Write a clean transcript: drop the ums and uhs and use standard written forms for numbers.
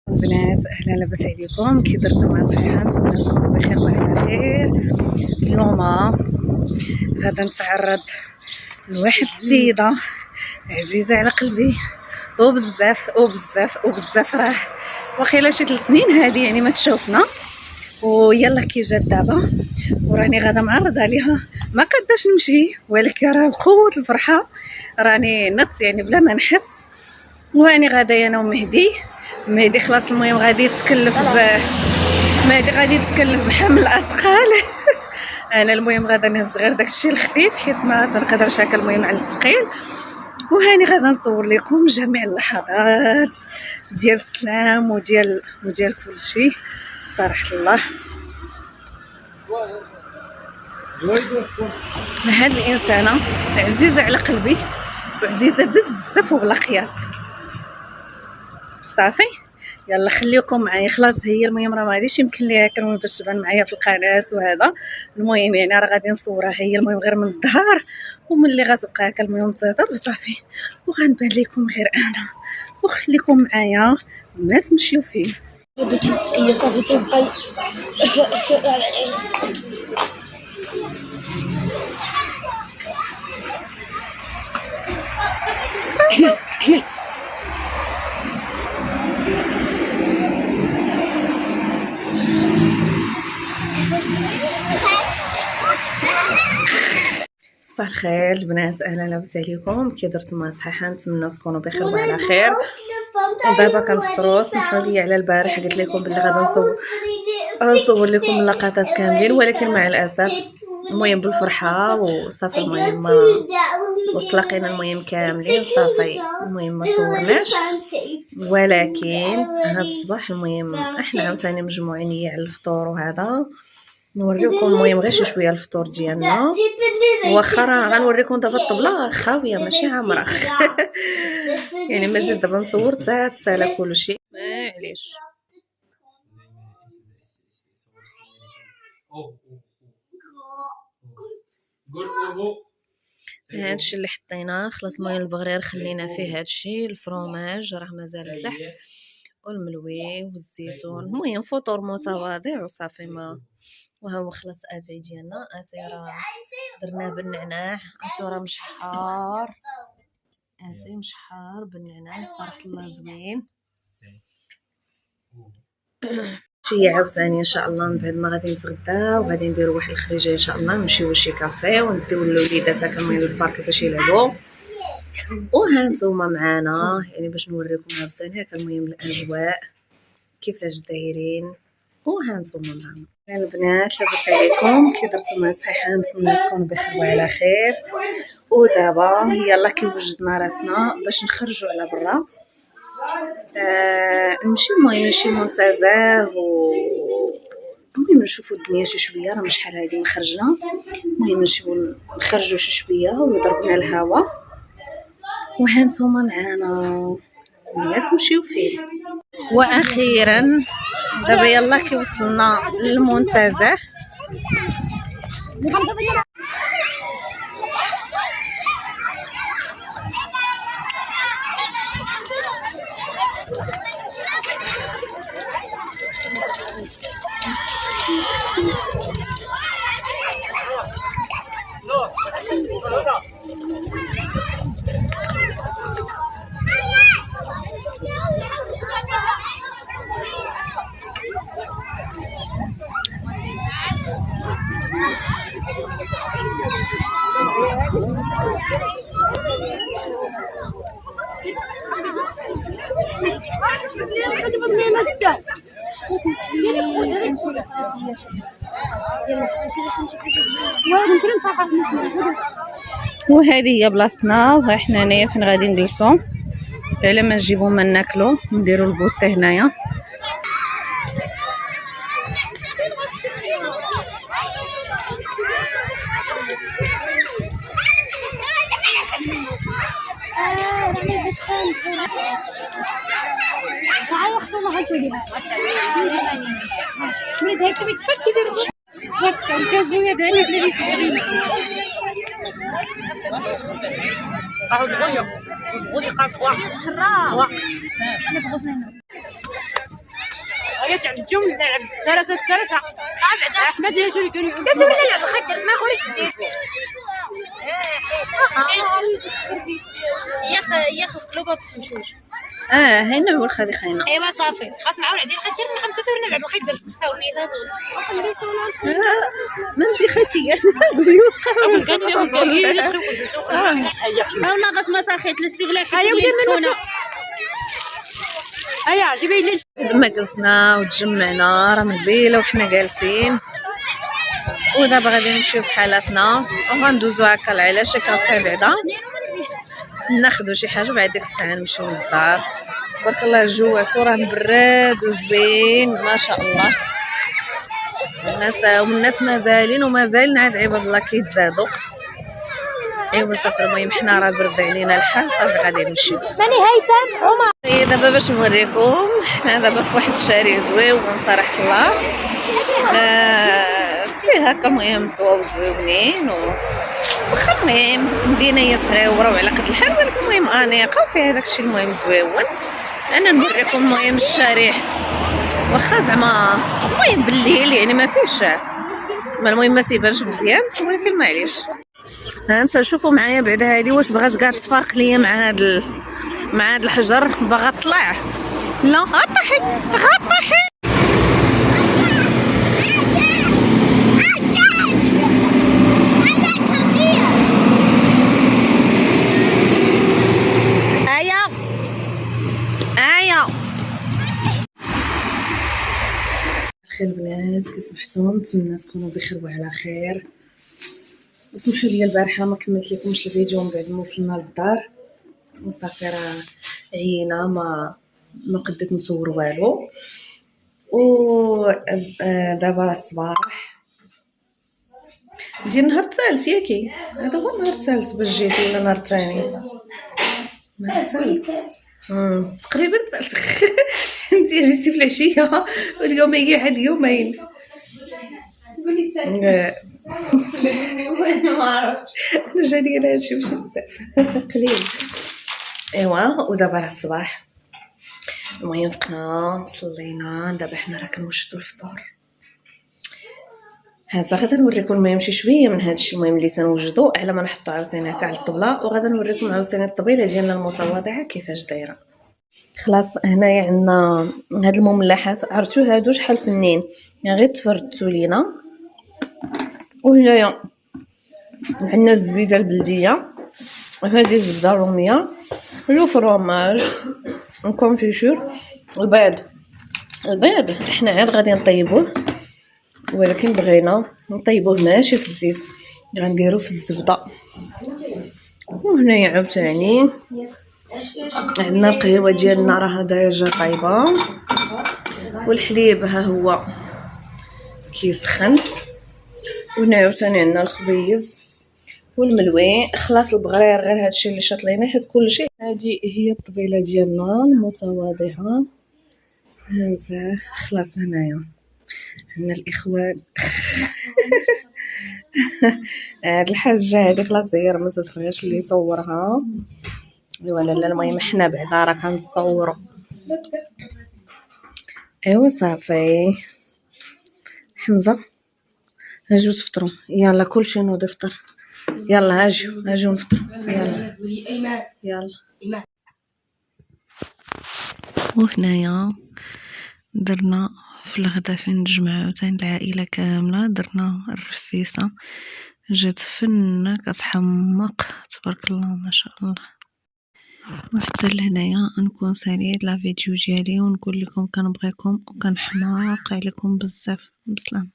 البنات اهلا لاباس عليكم، كي درتو صحيحه؟ نتمنى تكونوا بخير وعلى خير. اليوم غادا نتعرض لواحد السيده عزيزه على قلبي وبزاف وبزاف وبزاف، راه واخيلا شي 3 سنين هذه يعني ما تشوفنا، ويلا كي جات دابا وراني غادا معرض عليها. ما قداش نمشي ولكن راه بقوه الفرحه راني نط يعني بلا ما نحس. واني غادا انا ومهدي. مهدي خلاص المهم غادي يتكلف مهدي غادي يتكلف بحمل اثقال. انا المهم غادا نهز غير داكشي الخفيف حيت ما تنقدرش هكا المهم على الثقيل. وهاني غادا نصور لكم جميع اللحظات ديال السلام وديال كلشي صراحه الله. هاد الانسانه عزيزه على قلبي وعزيزه بزاف وبلا قياس. صافي يلا خليكم معايا. خلاص هي المهم راه ما غاديش يمكن ليها كان باش تبان معايا في القناه وهذا المهم يعني راه غادي نصورها هي المهم غير من الظهر، وملي غتبقى هكا المهم تهضر وصافي وغنبان لكم غير انا. وخليكم معايا ما تمشيو فيه. هي صافي تبقى صباح الخير البنات، اهلا لاباس عليكم، كي درتو صحيحه؟ نتمنى تكونوا بخير وعلى خير. ودابا كنفطروا. سمحوا لي على البارح قلت لكم بلي غادي نصور لكم اللقطات كاملين، ولكن مع الاسف المهم بالفرحه وصافي المهم ما وتلاقينا المهم كاملين صافي المهم ما صورناش. ولكن هذا الصباح المهم احنا عاوتاني مجموعين على الفطور وهذا نوريكم المهم غير شويه الفطور ديالنا. واخا راه غنوريكم دابا الطبله خاويه ماشي عامره. يعني ما جيت دابا نصور تسالى كلشي معليش. هادشي اللي حطيناه خلاص. المهم البغرير خلينا فيه هادشي، الفرomاج راه مازال تحت والملوي والزيتون. المهم فطور متواضع وصافي. ما وها هو خلاص اتاي ديالنا. اتاي راه درناه بالنعناع، اتاي راه مشحار، اتاي مشحار بالنعناع صراحه الله زوين. شي عاوتاني ان شاء الله من بعد ما غادي نتغداو وغادي نديروا واحد الخريجه ان شاء الله، نمشيو لشي كافي ونديو الوليدات هكا المهم للبارك باش يلعبوا. وها نتوما معانا يعني باش نوريكم عاوتاني هكا المهم الاجواء كيفاش دايرين. وها نتوما معانا البنات لاباس عليكم، كي درتو صحيحه؟ نتمنى تكونوا بخير وعلى خير. ودابا يلا كي وجدنا راسنا باش نخرجوا على برا. نمشي المهم لشي منتزه المهم نشوفوا الدنيا شي شويه، راه شحال هادي ما خرجنا. المهم نخرجوا شي شويه ويضربنا الهواء. وهانتوما معانا ملي تمشيو فيه. واخيرا دابا يلا كي وصلنا للمنتزه. وهذه هي بلاصتنا، وها حنا هنايا فين غادي نجلسوا على ما نجيبوا ما ناكلوا نديروا البوطه هنايا. جات عند الجمل نلعب سلاسة احمد يا شو يقول لازم نلعب خدر ما خويا ياخذ كلوبات مشوش هنا هو الخدي خاينه. ايوا صافي خاص معاون عندي الخدر من 5 سنين نلعب الخدر حاولني تازون ما انت خدتي بيوت قهوه كان والله غاس ما صاحيت الاستغلال حيت هنا هيا جيبي لي لما قصنا وتجمعنا راه مقبيله وحنا جالسين، ودابا غادي نمشيو في حالاتنا وغندوزو هكا العلاش كافي بعدا ناخدو شي حاجه بعد ديك الساعه نمشيو للدار. تبارك الله الجو راه مبرد وزوين ما شاء الله. الناس مازالين ومازال عاد عباد الله كيتزادوا. ايوا صافي المهم حنا راه برد علينا الحال صافي غادي نمشيو. ماني هيثم عمر دابا باش نوريكم حنا دابا في واحد الشارع زويون صراحه الله، فيه هكا المهم ضواو زويونين واخا المهم مدينه هي صغيره وعلى قد الحال، ولكن المهم انيقه وفيها داكشي المهم زويون. انا نوريكم المهم الشارع واخا زعما المهم بالليل يعني ما فيهش المهم ما تيبانش مزيان، ولكن معليش. ها انت شوفوا معايا بعدا هادي واش بغات كاع تفارق ليا مع هاد الحجر باغا طلع. لا غطيحي غطيحي خير البنات كي صبحتم، نتمنى تكونوا بخير وعلى خير. اسمحوا لي البارحه ما كملت لكمش الفيديو من بعد ما وصلنا للدار وصافي راه عيينا ما قدرت نصور والو. و دابا راه الصباح ديال نهار الثالث ياكي، هذا هو النهار الثالث باش جيتي ولا نهار الثاني؟ نهار الثالث تقريبا الثالث. انت جيتي في العشيه واليوم هي واحد يومين. قولي الثالث ما عرفتش انا جاني انا هادشي ماشي بزاف قليل. ايوا ودابا راه الصباح المهم فقنا صلينا، دابا حنا راه كنوجدوا الفطور. هانتا غادا نوريكم المهم شي شويه من هادشي المهم اللي تنوجدوا على ما نحطو عاوتاني هكا على الطبله، وغادا نوريكم عاوتاني الطبيله ديالنا المتواضعه كيفاش دايره. خلاص هنايا عندنا هاد المملحات، عرفتو هادو شحال فنين يعني غير تفردتو لينا. وهنايا عندنا الزبيده البلديه، وهذه الزبده الروميه، لو فرomage، الكونفيتور، البيض حنا عاد غادي نطيبوه، ولكن بغينا نطيبوه ماشي في الزيت، غنديرو في الزبده. وهنايا عاوتاني عندنا القهوه ديالنا راه دايجه طايبه، والحليب ها هو كيسخن. وهنا عاوتاني عندنا الخبيز والملوي. خلاص البغرير غير هادشي اللي شاطلينه حيت كلشي. هذه هي الطبيله ديالنا المتواضعه. هذا خلاص هنايا عندنا الاخوان. هاد الحاجه هادي خلاص هي راه ما تتبغيش اللي يصورها. ايوا لا المهم حنا بعدا راه كنصوروا. ايوا صافي حمزه هاجيو تفطروا، يلا كلشي نوض يفطر، يلا هاجيو نفطروا، يلا. وهنايا درنا في الغدا فين تجمعوا عاوتاني العائله كامله، درنا الرفيسه جات فنه كتحمق تبارك الله ما شاء الله. وحتى لهنايا نكون ساليت لا فيديو ديالي ونقول لكم كنبغيكم وكنحماق عليكم بزاف. بسلام.